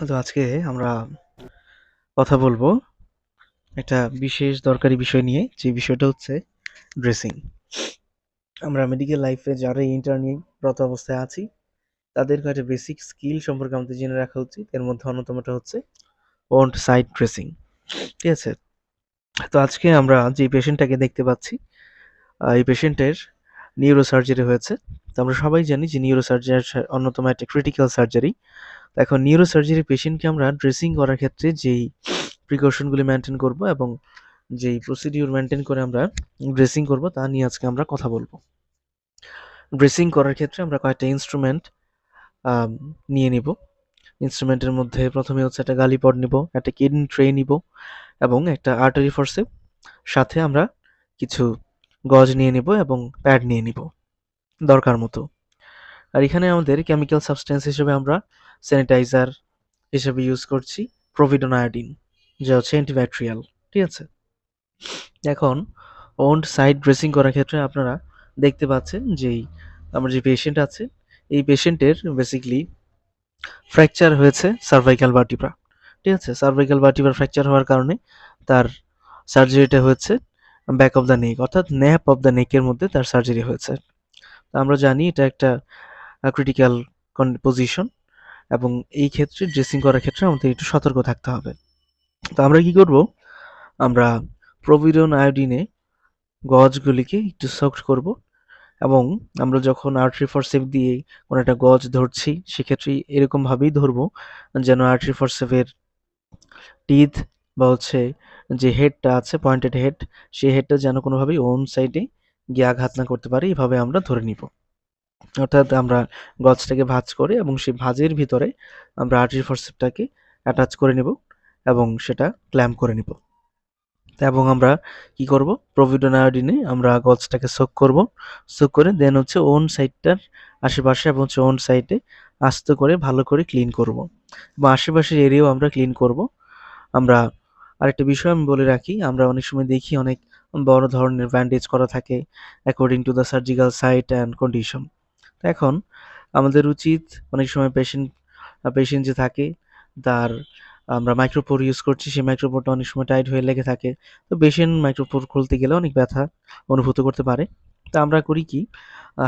তো আজকে আমরা কথা বলবো একটা বিশেষ দরকারি বিষয় নিয়ে, যে বিষয়টা হচ্ছে ড্রেসিং। আমরা মেডিকেল লাইফে যারা ইন্টার্নিরত অবস্থায় আছি তাদেরকে একটা বেসিক স্কিল সম্পর্কে আমাদের জেনে রাখা উচিত। এর মধ্যে অন্যতমটা হচ্ছে অন সাইট ড্রেসিং। ঠিক আছে? তো আজকে আমরা যে পেশেন্টটাকে দেখতে পাচ্ছি, এই পেশেন্টের নিউরো সার্জারি হয়েছে। তো আমরা সবাই জানি যে নিউরো সার্জারি অন্যতম একটা ক্রিটিক্যাল সার্জারি। এখন নিউরো সার্জারি পেশেন্টকে আমরা ড্রেসিং করার ক্ষেত্রে যেই প্রিকশনগুলি মেনটেন করব এবং যেই প্রসিডিউর মেনটেন করে আমরা ড্রেসিং করব তা নিয়ে আজকে আমরা কথা বলবো। ড্রেসিং করার ক্ষেত্রে আমরা কয়েকটা ইনস্ট্রুমেন্ট নিয়ে নিব। ইনস্ট্রুমেন্টের মধ্যে প্রথমে হচ্ছে একটা গালিপড নিব, একটা কিডনি ট্রে নিব এবং একটা আর্টারি ফোর্সেপ, সাথে আমরা কিছু গজ নিয়ে নিব এবং প্যাড নিয়ে নিব দরকার মতো। আর এখানে আমাদের কেমিক্যাল সাবস্টেন্স হিসেবে আমরা স্যানিটাইজার হিসেবে ইউজ করছি প্রোভিডন আয়োডিন, যা হচ্ছে অ্যান্টিব্যাকটেরিয়াল। ঠিক আছে? এখন ওন্ড সাইড ড্রেসিং করার ক্ষেত্রে আপনারা দেখতে পাচ্ছেন যেই আমার যে পেশেন্ট আছে, এই পেশেন্টের বেসিক্যালি ফ্র্যাকচার হয়েছে সার্ভাইকাল ভার্টিব্রা। ঠিক আছে? সার্ভাইকাল ভার্টিব্রা ফ্র্যাকচার হওয়ার কারণে তার সার্জারিটা হয়েছে ব্যাক অফ দ্য নেক, অর্থাৎ ন্যাপ অফ দ্য নেকের মধ্যে তার সার্জারি হয়েছে। আমরা জানি এটা একটা ক্রিটিক্যাল পজিশন এবং এই ক্ষেত্রে ড্রেসিং করার ক্ষেত্রে আমাদের একটু সতর্ক থাকতে হবে। তো আমরা কি করব? আমরা প্রোভিডন আয়োডিনে গজগুলিকে একটু সোকড করব এবং আমরা যখন আর্টারি ফরসেপ দিয়ে কোনো একটা গজ ধরছি সেক্ষেত্রে এরকমভাবেই ধরবো যেন আর্টারি ফরসেপের টিথ বা হচ্ছে যে হেডটা আছে, পয়েন্টেড হেড, সেই হেডটা যেন কোনোভাবেই ওন সাইডে গিয়ে আঘাত না করতে পারে, এভাবে আমরা ধরে নিব। অর্থাৎ আমরা গজটাকে ভাঁজ করে এবং সেই ভাঁজের ভিতরে আমরা আর্টারি ফরসেপটাকে অ্যাটাচ করে নেব এবং সেটা ক্ল্যাম্প করে নেব। এবং আমরা কি করব? প্রোভিডন আয়োডিনে আমরা গজটাকে সোক করব। সোক করে দেন হচ্ছে ওন সাইডটার আশেপাশে এবং হচ্ছে ওন সাইডে আস্তে করে ভালো করে ক্লিন করব এবং আশেপাশের এরিয়াও আমরা ক্লিন করব। আমরা আরেকটা বিষয় আমি বলে রাখি, আমরা অনেক সময় দেখি অনেক বড় ধরনের ব্যান্ডেজ করা থাকে according to the surgical site and condition. এখন আমাদের উচিত অনেক সময় পেশেন্ট যে থাকে তার আমরা মাইক্রোপোর ইউজ করছি, সেই মাইক্রোপোরটা অনেক সময় টাইট হয়ে লেগে থাকে। তো পেশেন্ট মাইক্রোপোর খুলতে গেলে অনেক ব্যথা অনুভূত করতে পারে। তো আমরা করি কি,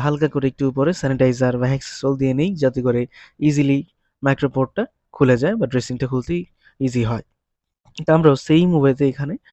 হালকা করে একটু উপরে স্যানিটাইজার বা হেক্সাসোল দিয়ে নেই যাতে করে ইজিলি মাইক্রোপোরটা খুলে যায় বা ড্রেসিংটা খুলতেই ইজি হয়। তো আমরাও সেইম ওয়েতে এখানে